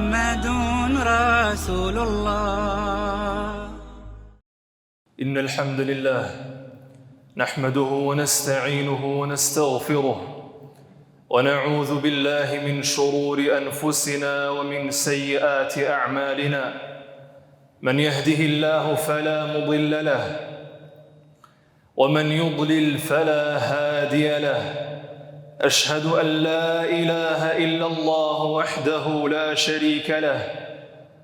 محمد رسول الله. إن الحمد لله نحمده ونستعينه ونستغفره ونعوذ بالله من شرور أنفسنا ومن سيئات أعمالنا. من يهده الله فلا مضل له ومن يضلل فلا هادي له. أشهد أن لا إله إلا الله وحده لا شريك له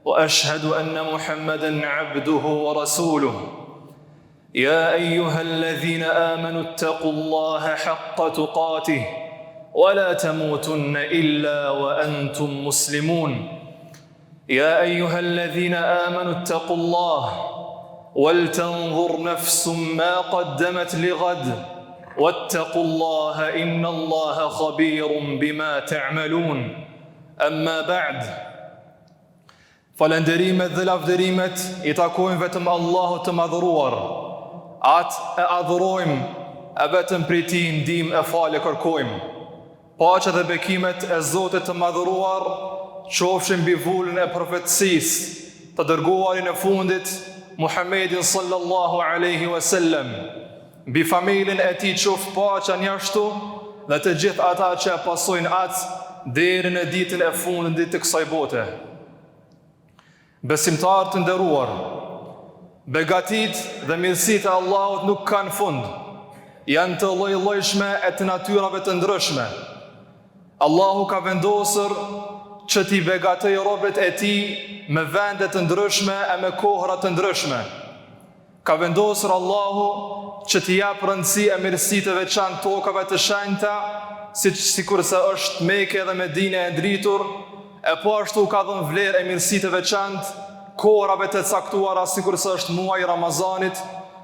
وأشهد أن محمدًا عبده ورسوله. يا أيها الذين آمنوا اتقوا الله حق تقاته ولا تموتن إلا وأنتم مسلمون. يا أيها الذين آمنوا اتقوا الله ولتنظر نفس ما قدمت لغد واتقوا الله إن الله خبير بما تعملون. أما بعد falënderimet dhe lavdërimet I takojnë vetëm Allahut të madhëruar. Atë e adhurojmë, e vetëm prej Tij ndihmë e falë kërkojmë. Paqja dhe bekimet e Zotit të madhëruar qofshin mbi vullën e profetësisë të dërguarin e fundit Muhammedin sallallahu alaihi wasallam, mbi familjen e tij qoftë paqja njashtu dhe të gjithë ata që e pasojnë atë deri në ditën e fundit të kësaj bote. Besimtarë të nderuar, begatit dhe mirësitë e Allahut nuk kanë fund, janë të lloj-llojshme e të natyrave të ndryshme. Allahu ka vendosur që t'i begatoj robët e Tij me vende të ndryshme e me kohra të ndryshme. Ka vendosur Allahu që t'i jap rëndësi e mirësitë të veçantë tokave të shenjta, sikurse është Mekë dhe Medinë e ndritur, e po ashtu ka dhënë vlerë e mirësitë të veçantë kohrave të caktuara, sikurse është muaji I Ramazanit,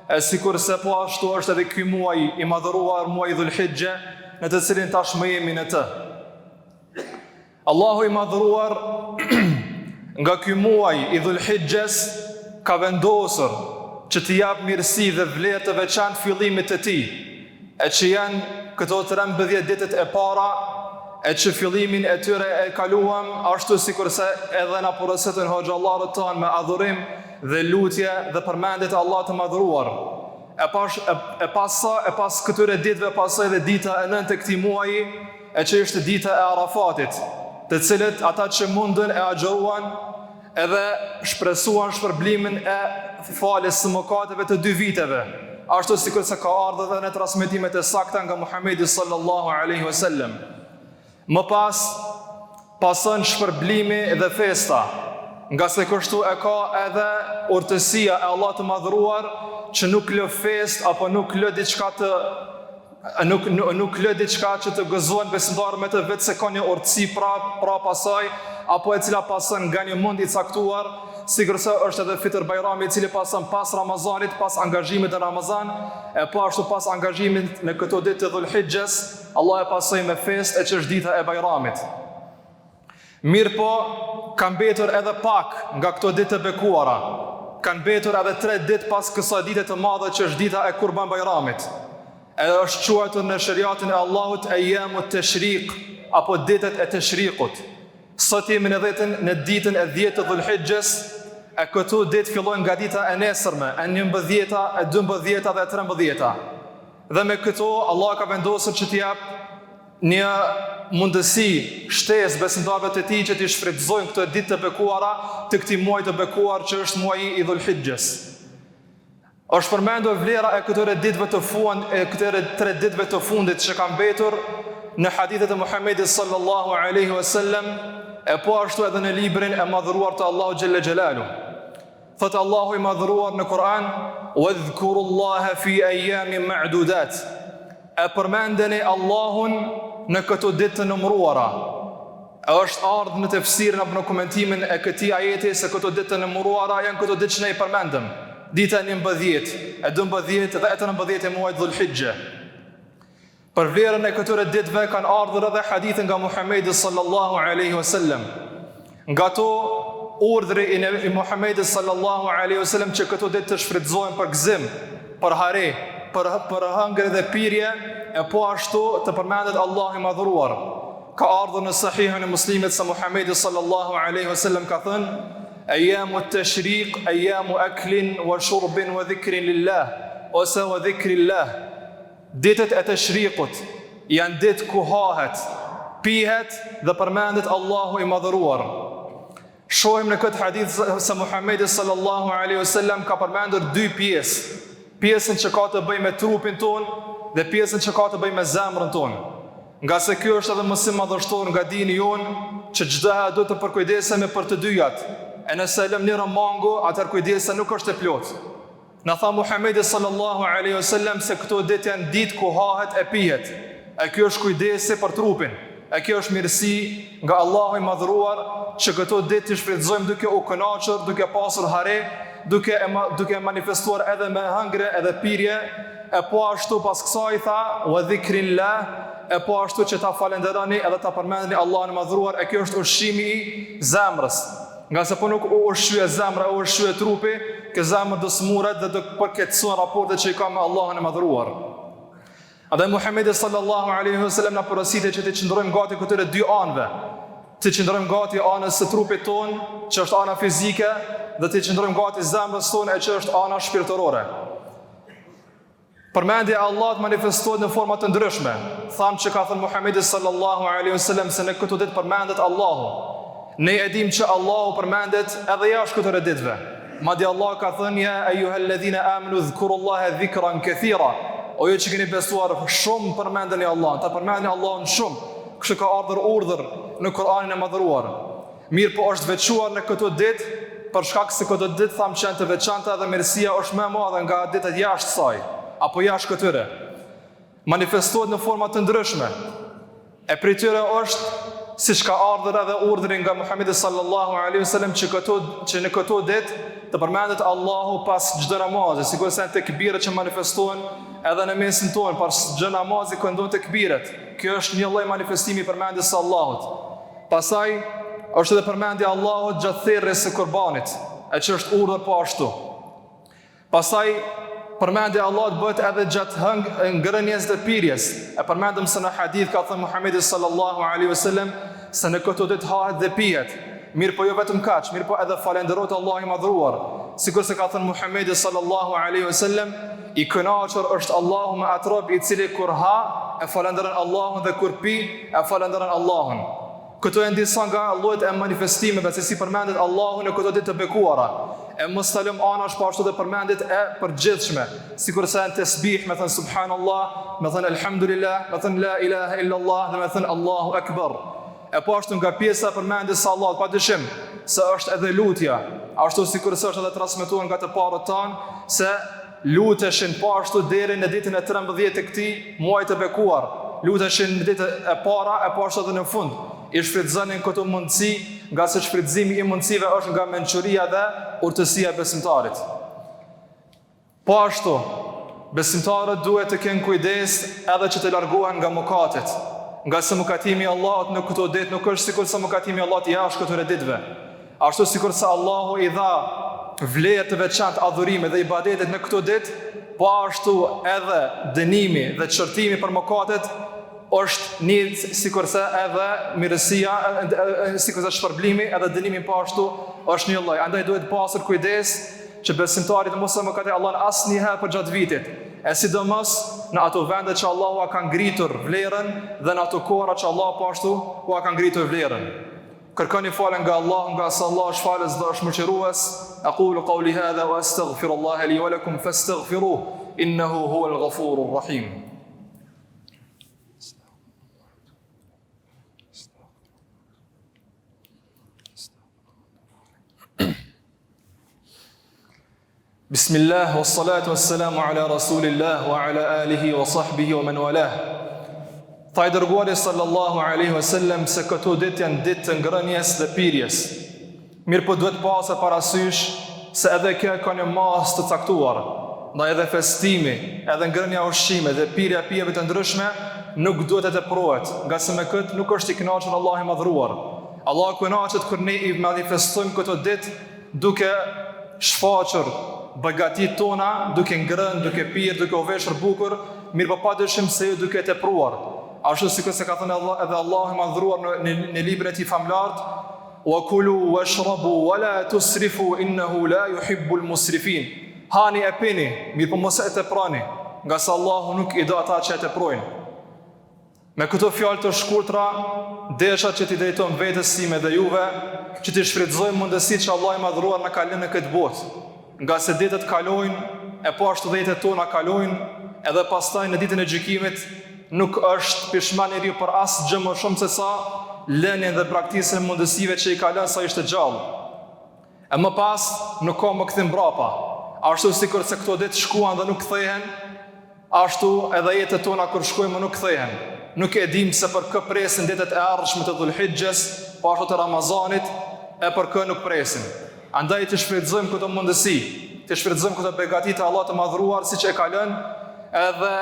e sikurse po ashtu është edhe ky muaj I madhëruar, muaji Dhul-Hijja, në të cilin tashmë jemi në të. Allahu I madhëruar nga ky muaj I Dhul-Hijjes ka vendosur që t'i jap mirësi dhe vlerë të veçantë fillimit të tij, e që janë këto 13 ditët e para, e që fillimin e tyre e kaluam ashtu sikurse edhe na porositën hoxhallarët tanë me adhurim dhe lutje dhe përmendje të Allahut të madhëruar. E pas këtyre ditëve pasoi edhe dita e 9 e këtij muaji, e që ishte dita e Arafatit, të cilët ata që mundën e agjëruan edhe shpresuan shpërblimin e faljes së mëkateve të 2 viteve, ashtu sikurse ka ardhur edhe në transmetimet e sakta nga Muhamedi sallallahu alaihi wasallam. Më pas pason shpërblimi dhe festa, nga se kështu e ka edhe urtësia e Allah të madhëruar, që nuk lë fest apo nuk lë diçka që të gëzohen besimtarët me të vetë se ka një urtësi pra pasaj, apo e cila pason nga një mund I caktuar, sikurse është edhe Fitr Bajrami I cili pason pas Ramazanit, pas angazhimit në Ramazan, e po ashtu pas angazhimit në këto ditë të Dhul-Hijjes, Allah e pasoi me fest e që është dita e Bajramit. Mirë po, kanë mbetur edhe pak nga këto ditë të bekuara, kanë mbetur edhe 3 ditë pas kësaj dite të madhe që është dita e Kurban Bajramit. Edhe është quajtur në shariatin e Allahut Ayyamut Tashriq, apo ditët e Tashrikut. Sot jemi në ditën e 10 të Dhul-Hijjes, e këtu ditë fillojnë nga dita e nesërme, e 11-ta, e 12-ta dhe e 13-ta. Dhe me këto, Allah ka vendosur që t'i jap një mundësi, shtesë besimtarëve të Tij që t'i shfrytëzojnë këto ditë të bekuara të këtij muaji të bekuar që është muaji I Dhul-Hijjes. Është përmendur vlera e këtyre ditëve të fundit, e këtyre 3 ditëve të fundit që kanë mbetur në hadithet e Muhamedit sallallahu alaihi wasallam, e po ashtu edhe në librin e madhëruar të Allahu xhelle xhelalu. Thot Allahu I madhëruar në Kur'an: "Wadhkurullaha fi ayyamin ma'dudat." E përmendeni Allahun në këto ditë të numëruara. Është ardhur në tefsirin apo në komentimin e këtij ajeti se këto ditë të numëruara janë këto ditë që ne I përmendëm. Dita 11, e 12 dhe e 13 e muajit Dhul-Hijja. Për vlerën e këtyre ditëve kanë ardhur edhe hadithe nga Muhamedi sallallahu alaihi wasallam. Nga to urdhri I Muhamedit sallallahu alaihi wasallam që këto ditë të shfrytëzohen për gëzim, për hare, për hëngër dhe pirje, e po ashtu të përmendet Allah I madhuruar. ka ardhur në Sahihun e Muslimit se Muhamedi sallallahu alaihi wasallam ka thënë: "Ayamu at-tashriq ayamu aklin wa shurbin wa dhikrin lillah", ose wa dhikrillah. Ditët e tashriqut janë ditë ku hahet, pihet dhe përmendet Allahu i madhëruar. Shohim në këtë hadith se Muhamedi sallallahu alaihi wasallam ka përmendur dy pjesë. Pjesën që ka të bëjë me trupin ton dhe pjesën që ka të bëjë me zemrën ton. Nga se kjo është edhe mësim madhështor nga dini jon, që çdo herë duhet të përkujdesemi për të dyjat. E nëse lëm një mango, atëherë kujdesa nuk është e plotë. Na tha Muhamedi sallallahu alaihi wasallam se këto ditë janë ditë ku hahet e pihet. E kjo është kujdesi për trupin. E kjo është mirësi nga Allahu i madhëruar, që këto ditë të shfrytëzojmë duke u kënaqur, duke pasur hare, duke manifestuar edhe me hëngre edhe pirje, e po ashtu pas kësaj tha wa dhikrillah, e po ashtu që ta falenderoni edhe ta përmendni Allahun e madhëruar. E kjo është ushqimi i zemrës. Nga se po nuk u ushqye zemra, u ushqye trupi, që zemra do smuret dhe do përkeqëson raportet që i ka me Allahun e madhëruar. Edhe Muhamedi sallallahu alaihi wasallam na porositet që të qëndrojmë gati këtyre dy anëve. Të qëndrojmë gati anës së trupit ton, që është ana fizike, dhe të qëndrojmë gati zemrës tonë, që është ana shpirtërore. Përmendja e Allahut manifestohet në forma të ndryshme. Thamë që ka thënë Muhamedi sallallahu alaihi wasallam se në këto ditë përmendet Allahu. Ne e dim që Allahu përmendet edhe jashtë këtyre ditëve. Madje Allah ka thënë: "Ya ayyuhalladhina amanu dhkurullaha dhikran kathira." O ju që keni besuar, shumë përmendeni Allahun, ta përmendeni Allahun shumë. Kështu ka ardhur urdhër në Kur'anin e madhëruar. Mirë po është veçuar në këto ditë, për shkak se këto ditë thamë që janë të veçanta dhe mirësia është më e madhe nga ditët jashtë saj, apo jashtë këtyre. Manifestohet në forma të ndryshme. E prej tyre është, siç ka ardhur edhe urdhri nga Muhamedi sallallahu alaihi wasallam, që në këto ditë të përmendet Allahu pas çdo namazi, sikur se tekbiret që manifestohen edhe në mesin tonë, pas çdo namazi këndon tekbiret. Kjo është një lloj manifestimi i përmendjes së Allahut. Pastaj është edhe përmendja e Allahut gjatë thirrjes së qurbanit, e që është urdhër po ashtu. Pastaj përmendja e Allahut bëhet edhe gjatë ngrënies dhe pirjes. E përmendëm se në hadith ka thënë Muhamedi sallallahu alaihi wasallam se në këto ditë hahet dhe pihet. Mirë po jo vetëm kaq, mirë po edhe falenderohet Allahu i madhëruar. Sikur se ka thënë Muhamedi sallallahu alaihi wasallam, i kënaqur është Allahu me atë rob i cili kur ha e falenderon Allahun dhe kur pi e falenderon Allahun. Këto janë disa nga llojet e manifestimeve se si përmendet Allahu në këto ditë të bekuara. E mos ta lëm anash po ashtu dhe përmendjet e përgjithshme, sikur sa në tasbih, me thënë subhanallah, me thënë alhamdulillah, me thënë la ilaha illallah dhe me thënë Allahu akbar. E po ashtu nga pjesa përmendjes së Allahut, padyshim se është edhe lutja, ashtu sikur se është edhe transmetuar nga të parët tanë se luteshin po ashtu deri në ditën e 13 të këtij muaji të bekuar. Luteshin në ditën e para e po ashtu edhe në fund. I shfrytëzonin këto mundësi, nga se shfrytëzimi i mundësive është nga mençuria dhe urtësia e besimtarit. Po ashtu, besimtarët duhet të kenë kujdes edhe që të largohen nga mëkatet, nga se mëkatimi i Allahut në këto ditë nuk është sikur sa mëkatimi i Allahut jashtë këtyre ditëve. Ashtu sikur sa Allahu i dha vlerë të veçantë adhurimit dhe ibadetit në këto ditë, po ashtu edhe dënimi dhe çortimi për mëkatet është një sikurse edhe mirësia, sikurse shpërblimi edhe dënimi po ashtu është një lloj. Andaj duhet pasur kujdes që besimtarit mos e mëkatë Allahun asnjëherë për gjatë vitit. E sidomos në ato vende që Allahu ka ngritur vlerën dhe në ato kohra që Allahu po ashtu ka ngritur vlerën. Kërkoni falë nga Allahu, nga se Allah është falës dhe është mëshirues. Aqulu qawli hadha wa astaghfirullaha li wa lakum fastaghfiruhu innahu huwal ghafurur rahim. Bismillah, wassalatu wassalamu ala rasulillah wa ala alihi wa sahbihi wa man walah. Tha i dërguari sallallahu alaihi wasallam se këto ditë janë ditë të ngrënies dhe pirjes. Mirë po duhet pasur parasysh se edhe kjo ka një mas të caktuar. Ndaj edhe festimi, edhe ngrënia ushqime dhe pirja pijeve të ndryshme nuk duhet të tepruohet, nga se me këtë nuk është i kënaqur Allahu i madhruar. Allahu kënaqet kur ne i manifestojmë këto ditë duke shfaqur begatit tona, duke ngrënë, duke pirë, duke u veshur bukur, mirë po padyshim se ju duke tepruar. Ashtu sikur se ka thënë edhe Allahu i madhruar në librin e tij famlart, wa kulu washrabu wa la tusrifu innahu la yuhibbul musrifin. Hani e pini, mirë po mos e teprani, nga se Allahu nuk i do ata që e teprojnë. Me këto fjalë të shkurtra, desha që t'i drejtojmë vetes time dhe juve, që t'i shfrytëzojmë mundësitë që Allah i madhruar na ka lënë në këtë botë. Nga se ditët kalojnë, e po ashtu dhjetet tona kalojnë, edhe pastaj në ditën e gjykimit nuk është pishman njeriu për asgjë më shumë se sa lënien dhe braktisjen e mundësive që i ka lënë sa ishte gjallë. E më pas nuk ka më kthim mbrapa. Ashtu sikur se këto ditë shkuan dhe nuk kthehen, ashtu edhe jetët tona kur shkojmë nuk kthehen. Nuk e dim se për kë presin ditët e ardhshme të Dhulhijhes, po ashtu të Ramazanit, e për kë nuk presin. Andaj të shfrytëzojmë këtë mundësi, të shfrytëzojmë këtë begati të Allah të madhruar siç e ka lënë, edhe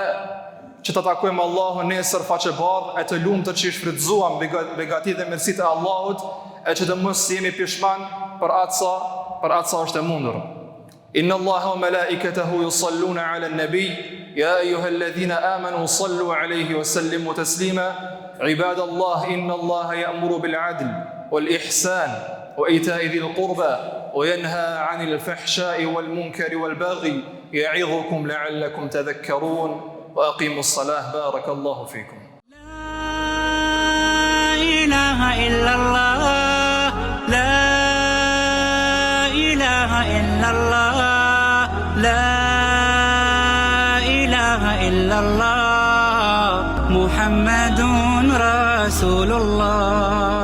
që të takojmë Allahun nesër faqebardh, e të lumtur që i shfrytëzuam begatitë dhe mirësitë e Allahut, e që të mos jemi pishman për atë sa është e mundur. Inna Allaha wa malaikatahu yusalluna 'ala an-nabi ya ayyuhalladhina amanu sallu 'alayhi wa sallimu taslima. Ibadallah, inna Allaha ya'muru bil 'adli wal ihsan wa ita'i dhil qurba wa yanha 'anil fahsha'i wal munkari wal baghi ya'idhukum la'allakum tadhakkarun wa aqimus salah. Barakallahu fikum. La ilaha illallah, la ilaha illallah, la ilaha illallah, Muhammadun Rasulullah.